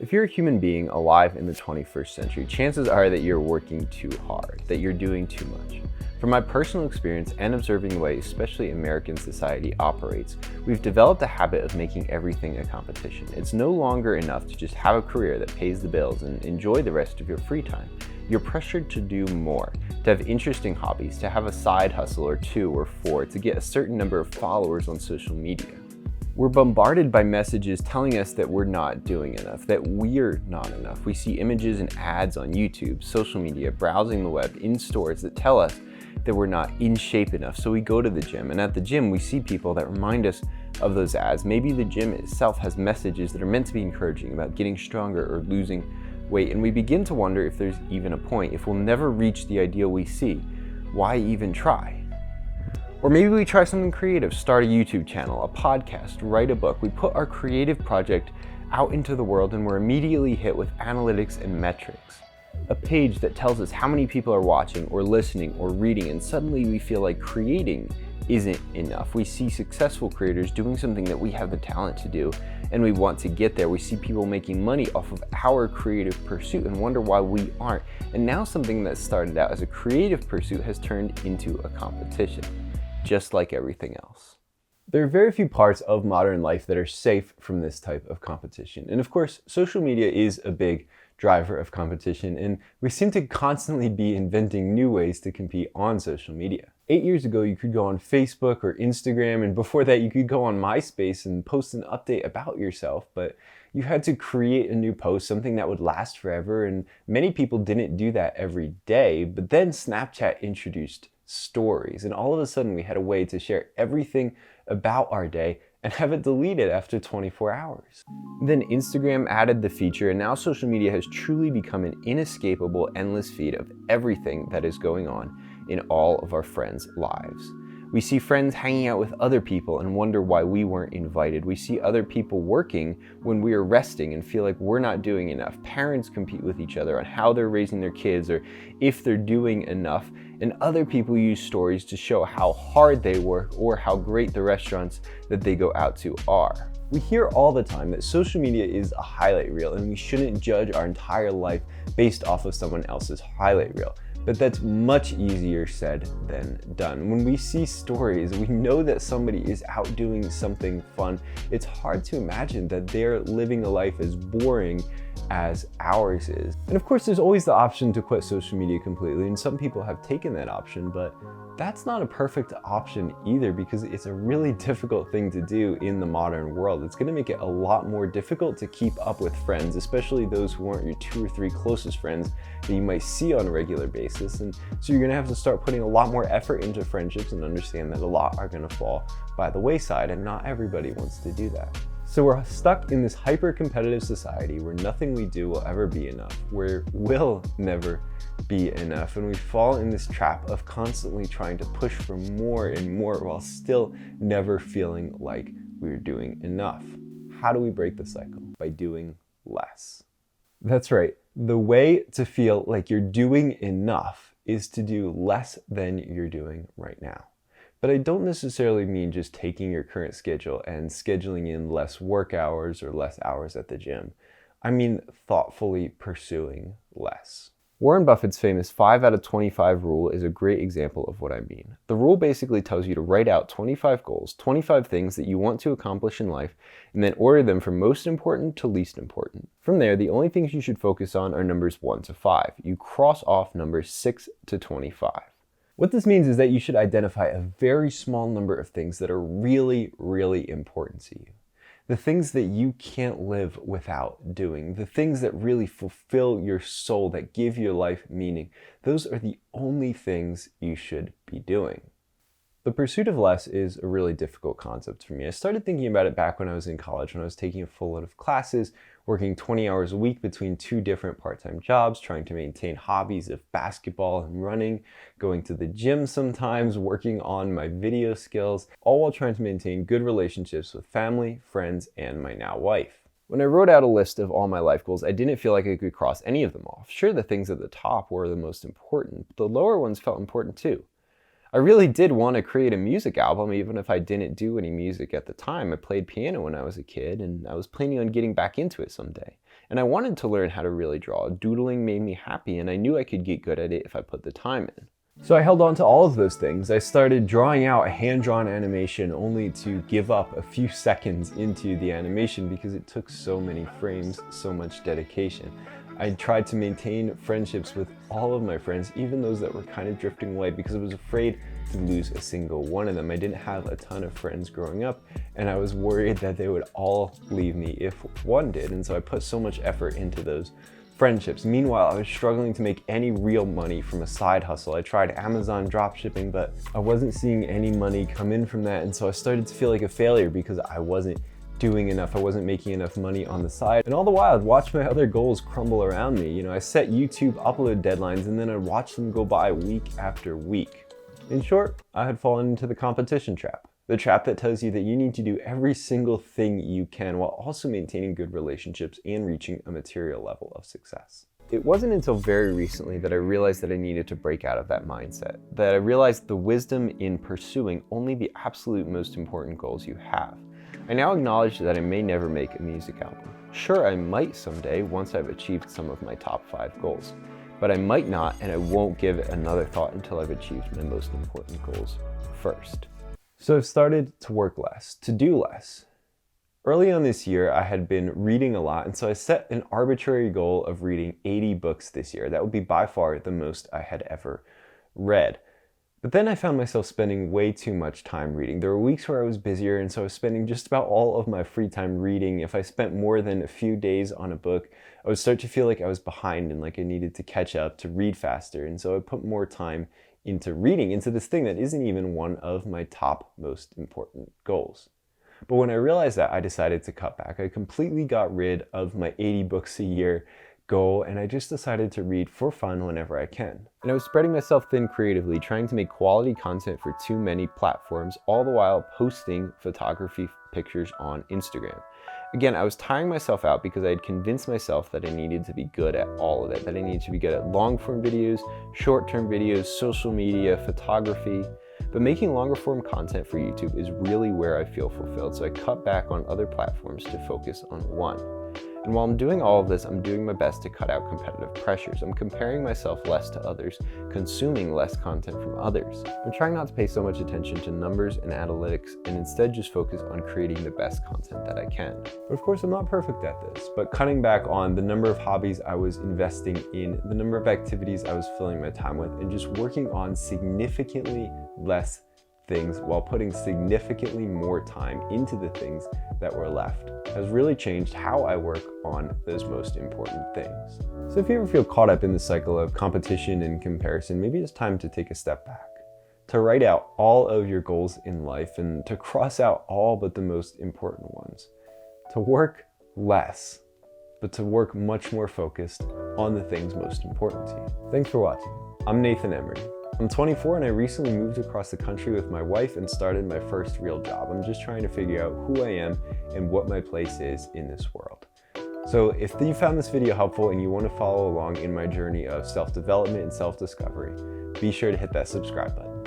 If you're a human being alive in the 21st century, chances are that you're working too hard, that you're doing too much. From my personal experience and observing the way especially American society operates, we've developed a habit of making everything a competition. It's no longer enough to just have a career that pays the bills and enjoy the rest of your free time. You're pressured to do more, to have interesting hobbies, to have a side hustle or 2 or 4, to get a certain number of followers on social media. We're bombarded by messages telling us that we're not doing enough, that we're not enough. We see images and ads on YouTube, social media, browsing the web, in stores that tell us that we're not in shape enough. So we go to the gym, and at the gym we see people that remind us of those ads. Maybe the gym itself has messages that are meant to be encouraging about getting stronger or losing weight, and we begin to wonder if there's even a point, if we'll never reach the ideal we see. Why even try? Or maybe we try something creative, start a YouTube channel, a podcast, write a book. We put our creative project out into the world and we're immediately hit with analytics and metrics. A page that tells us how many people are watching or listening or reading, and suddenly we feel like creating isn't enough. We see successful creators doing something that we have the talent to do and we want to get there. We see people making money off of our creative pursuit and wonder why we aren't. And now something that started out as a creative pursuit has turned into a competition. Just like everything else. There are very few parts of modern life that are safe from this type of competition. And of course, social media is a big driver of competition, and we seem to constantly be inventing new ways to compete on social media. 8 years ago, you could go on Facebook or Instagram, and before that, you could go on MySpace and post an update about yourself, but you had to create a new post, something that would last forever, and many people didn't do that every day. But then Snapchat introduced stories, and all of a sudden we had a way to share everything about our day and have it deleted after 24 hours. Then Instagram added the feature, and now social media has truly become an inescapable, endless feed of everything that is going on in all of our friends' lives. We see friends hanging out with other people and wonder why we weren't invited. We see other people working when we are resting and feel like we're not doing enough. Parents compete with each other on how they're raising their kids or if they're doing enough. And other people use stories to show how hard they work or how great the restaurants that they go out to are. We hear all the time that social media is a highlight reel and we shouldn't judge our entire life based off of someone else's highlight reel. But that's much easier said than done. When we see stories, we know that somebody is out doing something fun. It's hard to imagine that they're living a life as boring as ours is. And of course, there's always the option to quit social media completely, and some people have taken that option, but that's not a perfect option either, because it's a really difficult thing to do in the modern world. It's going to make it a lot more difficult to keep up with friends, especially those who aren't your 2 or 3 closest friends that you might see on a regular basis. And so you're going to have to start putting a lot more effort into friendships and understand that a lot are going to fall by the wayside, and not everybody wants to do that. So we're stuck in this hyper-competitive society where nothing we do will ever be enough, where will never be enough, and we fall in this trap of constantly trying to push for more and more while still never feeling like we're doing enough. How do we break the cycle? By doing less. That's right. The way to feel like you're doing enough is to do less than you're doing right now. But I don't necessarily mean just taking your current schedule and scheduling in less work hours or less hours at the gym. I mean thoughtfully pursuing less. Warren Buffett's famous 5 out of 25 rule is a great example of what I mean. The rule basically tells you to write out 25 goals, 25 things that you want to accomplish in life, and then order them from most important to least important. From there, the only things you should focus on are numbers 1 to 5. You cross off numbers 6 to 25. What this means is that you should identify a very small number of things that are really, really important to you. The things that you can't live without doing, the things that really fulfill your soul, that give your life meaning, those are the only things you should be doing. The pursuit of less is a really difficult concept for me. I started thinking about it back when I was in college, when I was taking a full load of classes, working 20 hours a week between 2 different part-time jobs, trying to maintain hobbies of basketball and running, going to the gym sometimes, working on my video skills, all while trying to maintain good relationships with family, friends, and my now wife. When I wrote out a list of all my life goals, I didn't feel like I could cross any of them off. Sure, the things at the top were the most important, but the lower ones felt important too. I really did want to create a music album, even if I didn't do any music at the time. I played piano when I was a kid, and I was planning on getting back into it someday. And I wanted to learn how to really draw. Doodling made me happy, and I knew I could get good at it if I put the time in. So I held on to all of those things. I started drawing out a hand-drawn animation only to give up a few seconds into the animation because it took so many frames, so much dedication. I tried to maintain friendships with all of my friends, even those that were kind of drifting away, because I was afraid to lose a single one of them. I didn't have a ton of friends growing up, and I was worried that they would all leave me if one did. And so I put so much effort into those friendships. Meanwhile, I was struggling to make any real money from a side hustle. I tried Amazon dropshipping, but I wasn't seeing any money come in from that. And so I started to feel like a failure because I wasn't doing enough. I wasn't making enough money on the side. And all the while, I'd watch my other goals crumble around me. You know, I set YouTube upload deadlines and then I'd watch them go by week after week. In short, I had fallen into the competition trap. The trap that tells you that you need to do every single thing you can while also maintaining good relationships and reaching a material level of success. It wasn't until very recently that I realized that I needed to break out of that mindset, that I realized the wisdom in pursuing only the absolute most important goals you have. I now acknowledge that I may never make a music album. Sure, I might someday once I've achieved some of my top 5 goals, but I might not, and I won't give it another thought until I've achieved my most important goals first. So I've started to work less, to do less. Early on this year, I had been reading a lot, and so I set an arbitrary goal of reading 80 books this year. That would be by far the most I had ever read. But then I found myself spending way too much time reading. There were weeks where I was busier, and so I was spending just about all of my free time reading. If I spent more than a few days on a book, I would start to feel like I was behind and like I needed to catch up, to read faster. And so I put more time into reading, into this thing that isn't even one of my top most important goals. But when I realized that, I decided to cut back. I completely got rid of my 80 books a year goal, and I just decided to read for fun whenever I can. And I was spreading myself thin creatively, trying to make quality content for too many platforms, all the while posting photography pictures on Instagram. Again, I was tiring myself out because I had convinced myself that I needed to be good at all of it, that I needed to be good at long-form videos, short-term videos, social media, photography. But making longer form content for YouTube is really where I feel fulfilled, so I cut back on other platforms to focus on one. And while I'm doing all of this, I'm doing my best to cut out competitive pressures. I'm comparing myself less to others, consuming less content from others. I'm trying not to pay so much attention to numbers and analytics and instead just focus on creating the best content that I can. But of course, I'm not perfect at this, but cutting back on the number of hobbies I was investing in, the number of activities I was filling my time with, and just working on significantly less things while putting significantly more time into the things that were left has really changed how I work on those most important things. So if you ever feel caught up in the cycle of competition and comparison, maybe it's time to take a step back, to write out all of your goals in life and to cross out all but the most important ones, to work less, but to work much more focused on the things most important to you. Thanks for watching. I'm Nathan Emery. I'm 24 and I recently moved across the country with my wife and started my first real job. I'm just trying to figure out who I am and what my place is in this world. So if you found this video helpful and you want to follow along in my journey of self-development and self-discovery, be sure to hit that subscribe button.